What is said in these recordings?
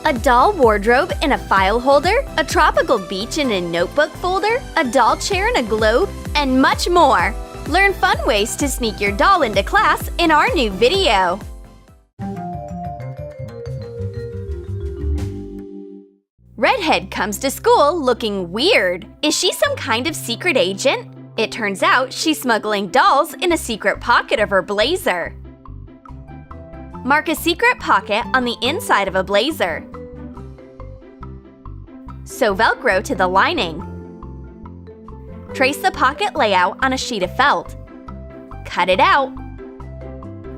a doll wardrobe in a file holder, a tropical beach in a notebook folder, a doll chair in a globe, and much more. Learn fun ways to sneak your doll into class in our new video. Redhead comes to school looking weird. Is she some kind of secret agent? It turns out she's smuggling dolls in a secret pocket of her blazer. Mark a secret pocket on the inside of a blazer. Sew Velcro to the lining. Trace the pocket layout on a sheet of felt. Cut it out.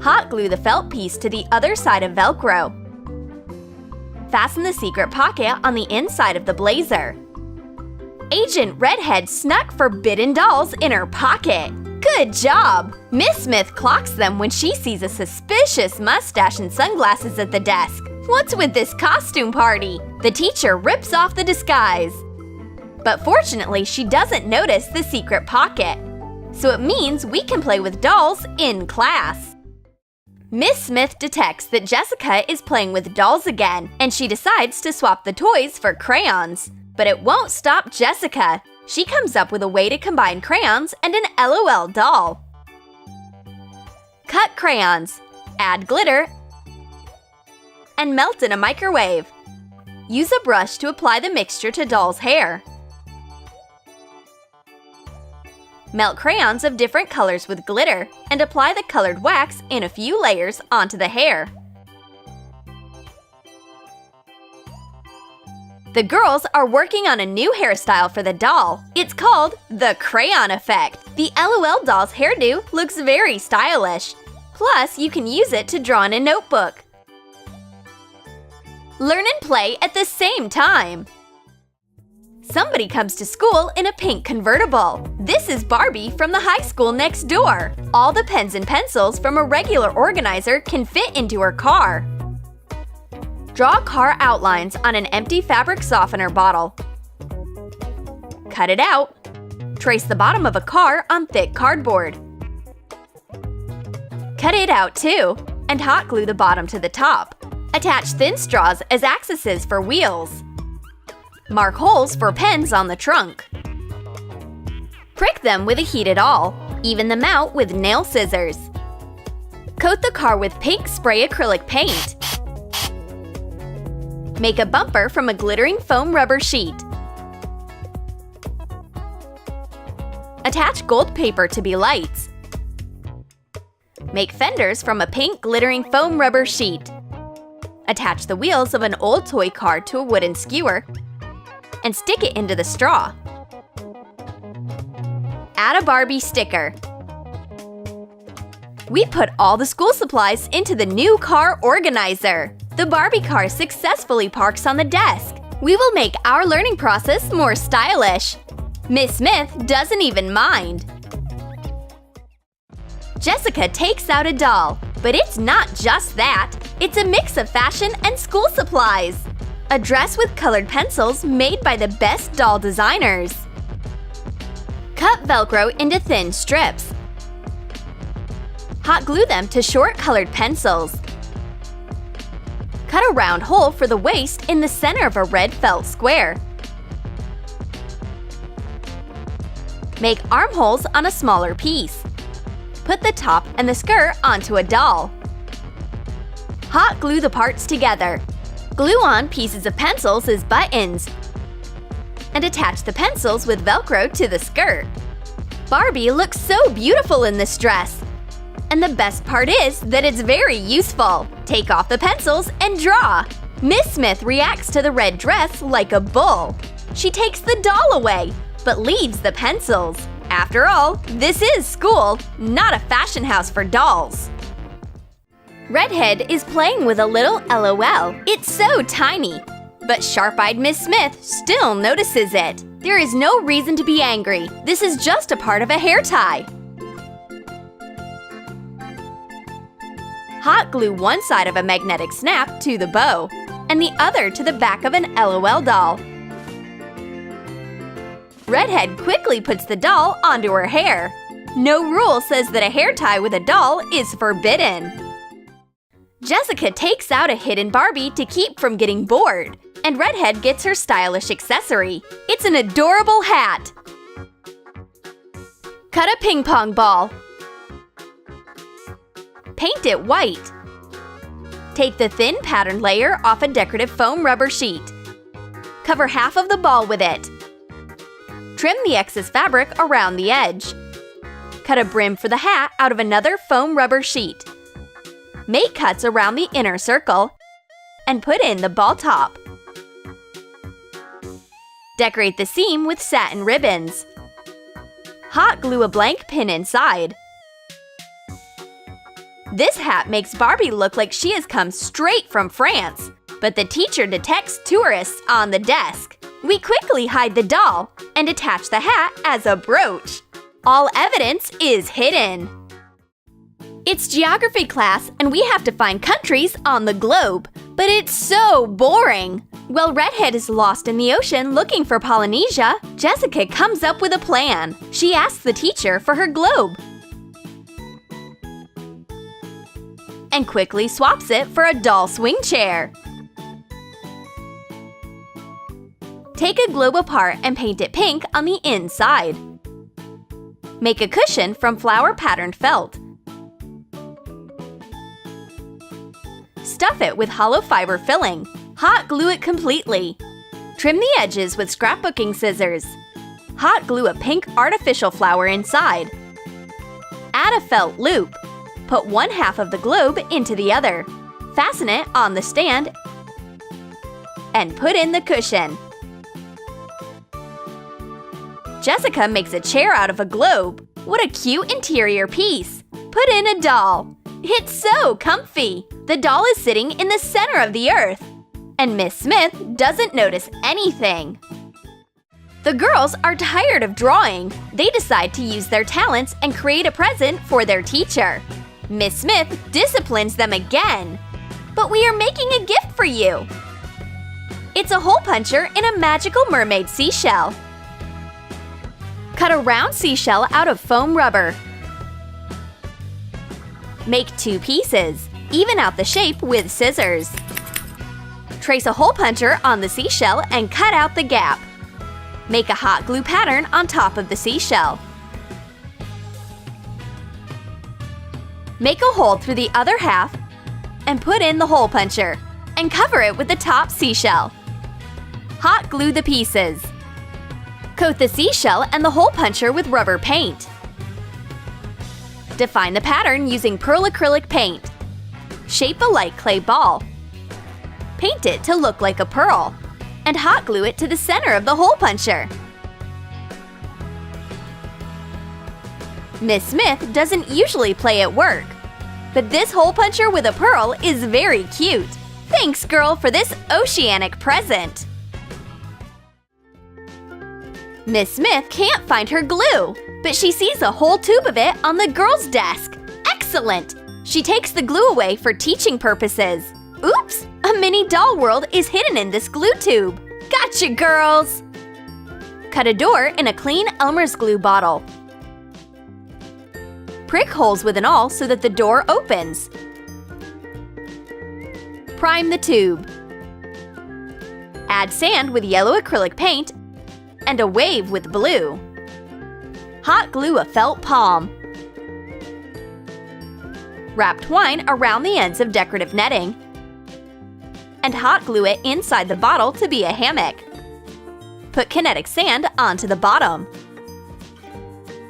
Hot glue the felt piece to the other side of Velcro. Fasten the secret pocket on the inside of the blazer. Agent Redhead snuck forbidden dolls in her pocket. Good job! Miss Smith clocks them when she sees a suspicious mustache and sunglasses at the desk. What's with this costume party? The teacher rips off the disguise. But fortunately, she doesn't notice the secret pocket. So it means we can play with dolls in class. Miss Smith detects that Jessica is playing with dolls again, and she decides to swap the toys for crayons. But it won't stop Jessica. She comes up with a way to combine crayons and an LOL doll. Cut crayons, add glitter, and melt in a microwave. Use a brush to apply the mixture to doll's hair. Melt crayons of different colors with glitter and apply the colored wax in a few layers onto the hair. The girls are working on a new hairstyle for the doll. It's called the crayon effect. The LOL doll's hairdo looks very stylish. Plus, you can use it to draw in a notebook. Learn and play at the same time. Somebody comes to school in a pink convertible. This is Barbie from the high school next door. All the pens and pencils from a regular organizer can fit into her car. Draw car outlines on an empty fabric softener bottle. Cut it out. Trace the bottom of a car on thick cardboard. Cut it out too, and hot glue the bottom to the top. Attach thin straws as axes for wheels. Mark holes for pens on the trunk. Prick them with a heated awl. Even them out with nail scissors. Coat the car with pink spray acrylic paint. Make a bumper from a glittering foam rubber sheet. Attach gold paper to be lights. Make fenders from a pink glittering foam rubber sheet. Attach the wheels of an old toy car to a wooden skewer and stick it into the straw. Add a Barbie sticker. We put all the school supplies into the new car organizer. The Barbie car successfully parks on the desk. We will make our learning process more stylish. Miss Smith doesn't even mind. Jessica takes out a doll, but it's not just that. It's a mix of fashion and school supplies. A dress with colored pencils made by the best doll designers. Cut Velcro into thin strips. Hot glue them to short colored pencils. Cut a round hole for the waist in the center of a red felt square. Make armholes on a smaller piece. Put the top and the skirt onto a doll. Hot glue the parts together. Glue on pieces of pencils as buttons. And attach the pencils with Velcro to the skirt. Barbie looks so beautiful in this dress. And the best part is that it's very useful. Take off the pencils and draw. Miss Smith reacts to the red dress like a bull. She takes the doll away, but leaves the pencils. After all, this is school, not a fashion house for dolls. Redhead is playing with a little LOL. It's so tiny. But sharp-eyed Miss Smith still notices it. There is no reason to be angry. This is just a part of a hair tie. Hot glue one side of a magnetic snap to the bow, and the other to the back of an LOL doll. Redhead quickly puts the doll onto her hair. No rule says that a hair tie with a doll is forbidden. Jessica takes out a hidden Barbie to keep from getting bored, and Redhead gets her stylish accessory. It's an adorable hat! Cut a ping pong ball. Paint it white. Take the thin pattern layer off a decorative foam rubber sheet. Cover half of the ball with it. Trim the excess fabric around the edge. Cut a brim for the hat out of another foam rubber sheet. Make cuts around the inner circle and put in the ball top. Decorate the seam with satin ribbons. Hot glue a blank pin inside. This hat makes Barbie look like she has come straight from France, but the teacher detects tourists on the desk. We quickly hide the doll and attach the hat as a brooch. All evidence is hidden. It's geography class and we have to find countries on the globe, but it's so boring. While Redhead is lost in the ocean looking for Polynesia, Jessica comes up with a plan. She asks the teacher for her globe and quickly swaps it for a doll swing chair. Take a globe apart and paint it pink on the inside. Make a cushion from flower-patterned felt. Stuff it with hollow fiber filling. Hot glue it completely. Trim the edges with scrapbooking scissors. Hot glue a pink artificial flower inside. Add a felt loop. Put one half of the globe into the other. Fasten it on the stand and put in the cushion. Jessica makes a chair out of a globe. What a cute interior piece! Put in a doll. It's so comfy! The doll is sitting in the center of the earth. And Miss Smith doesn't notice anything. The girls are tired of drawing. They decide to use their talents and create a present for their teacher. Miss Smith disciplines them again. But we are making a gift for you! It's a hole puncher in a magical mermaid seashell. Cut a round seashell out of foam rubber. Make 2 pieces. Even out the shape with scissors. Trace a hole puncher on the seashell and cut out the gap. Make a hot glue pattern on top of the seashell. Make a hole through the other half and put in the hole puncher and cover it with the top seashell. Hot glue the pieces. Coat the seashell and the hole puncher with rubber paint. Define the pattern using pearl acrylic paint. Shape a light clay ball. Paint it to look like a pearl and hot glue it to the center of the hole puncher. Miss Smith doesn't usually play at work, but this hole puncher with a pearl is very cute. Thanks, girl, for this oceanic present. Miss Smith can't find her glue, but she sees a whole tube of it on the girl's desk. Excellent! She takes the glue away for teaching purposes. Oops! A mini doll world is hidden in this glue tube. Gotcha, girls! Cut a door in a clean Elmer's glue bottle. Prick holes with an awl so that the door opens. Prime the tube. Add sand with yellow acrylic paint and a wave with blue. Hot glue a felt palm. Wrap twine around the ends of decorative netting and hot glue it inside the bottle to be a hammock. Put kinetic sand onto the bottom.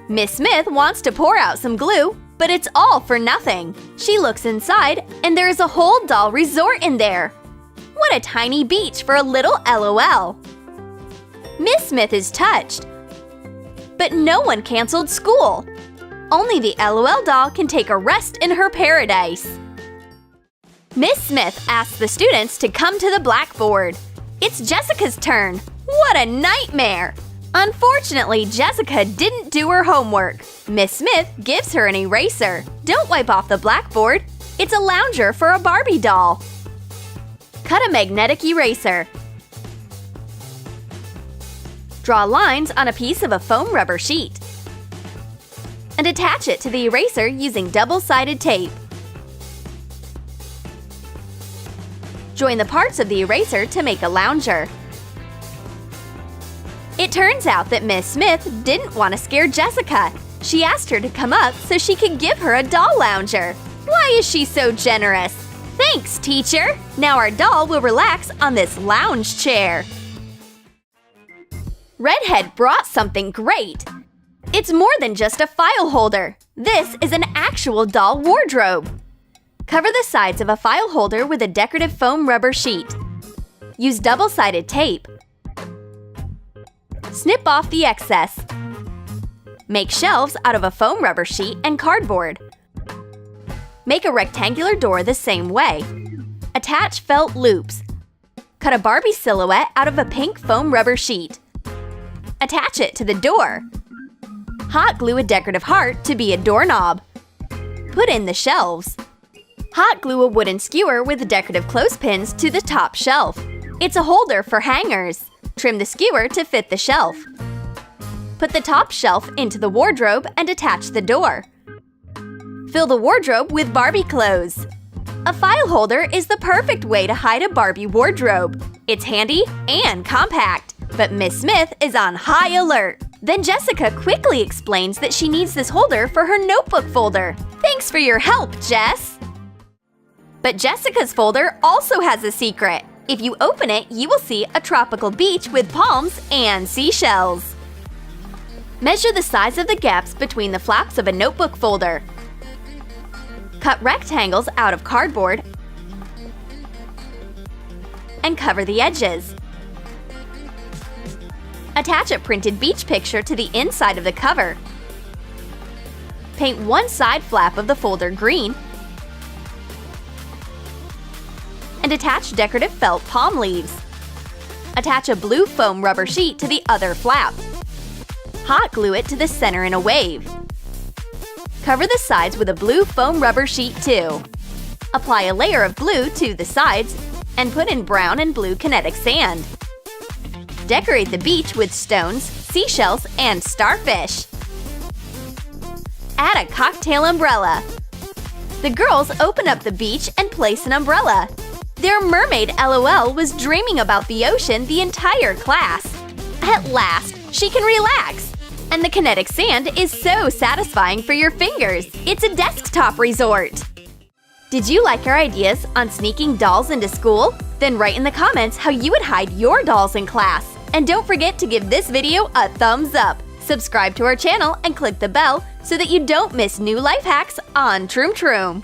Miss Smith wants to pour out some glue, but it's all for nothing. She looks inside and there is a whole doll resort in there. What a tiny beach for a little LOL. Miss Smith is touched, but no one canceled school. Only the LOL doll can take a rest in her paradise. Miss Smith asks the students to come to the blackboard. It's Jessica's turn. What a nightmare! Unfortunately, Jessica didn't do her homework. Miss Smith gives her an eraser. Don't wipe off the blackboard. It's a lounger for a Barbie doll. Cut a magnetic eraser. Draw lines on a piece of a foam rubber sheet and attach it to the eraser using double-sided tape. Join the parts of the eraser to make a lounger. It turns out that Miss Smith didn't want to scare Jessica. She asked her to come up so she could give her a doll lounger. Why is she so generous? Thanks, teacher! Now our doll will relax on this lounge chair. Redhead brought something great. It's more than just a file holder. This is an actual doll wardrobe. Cover the sides of a file holder with a decorative foam rubber sheet. Use double-sided tape. Snip off the excess. Make shelves out of a foam rubber sheet and cardboard. Make a rectangular door the same way. Attach felt loops. Cut a Barbie silhouette out of a pink foam rubber sheet. Attach it to the door. Hot glue a decorative heart to be a doorknob. Put in the shelves. Hot glue a wooden skewer with decorative clothespins to the top shelf. It's a holder for hangers. Trim the skewer to fit the shelf. Put the top shelf into the wardrobe and attach the door. Fill the wardrobe with Barbie clothes. A file holder is the perfect way to hide a Barbie wardrobe. It's handy and compact, but Miss Smith is on high alert. Then Jessica quickly explains that she needs this holder for her notebook folder. Thanks for your help, Jess! But Jessica's folder also has a secret. If you open it, you will see a tropical beach with palms and seashells. Measure the size of the gaps between the flaps of a notebook folder. Cut rectangles out of cardboard and cover the edges. Attach a printed beach picture to the inside of the cover. Paint one side flap of the folder green and attach decorative felt palm leaves. Attach a blue foam rubber sheet to the other flap. Hot glue it to the center in a wave. Cover the sides with a blue foam rubber sheet too. Apply a layer of glue to the sides and put in brown and blue kinetic sand. Decorate the beach with stones, seashells, and starfish. Add a cocktail umbrella. The girls open up the beach and place an umbrella. Their mermaid LOL was dreaming about the ocean the entire class. At last, she can relax. And the kinetic sand is so satisfying for your fingers. It's a desktop resort. Did you like our ideas on sneaking dolls into school? Then write in the comments how you would hide your dolls in class. And don't forget to give this video a thumbs up. Subscribe to our channel and click the bell so that you don't miss new life hacks on Trom.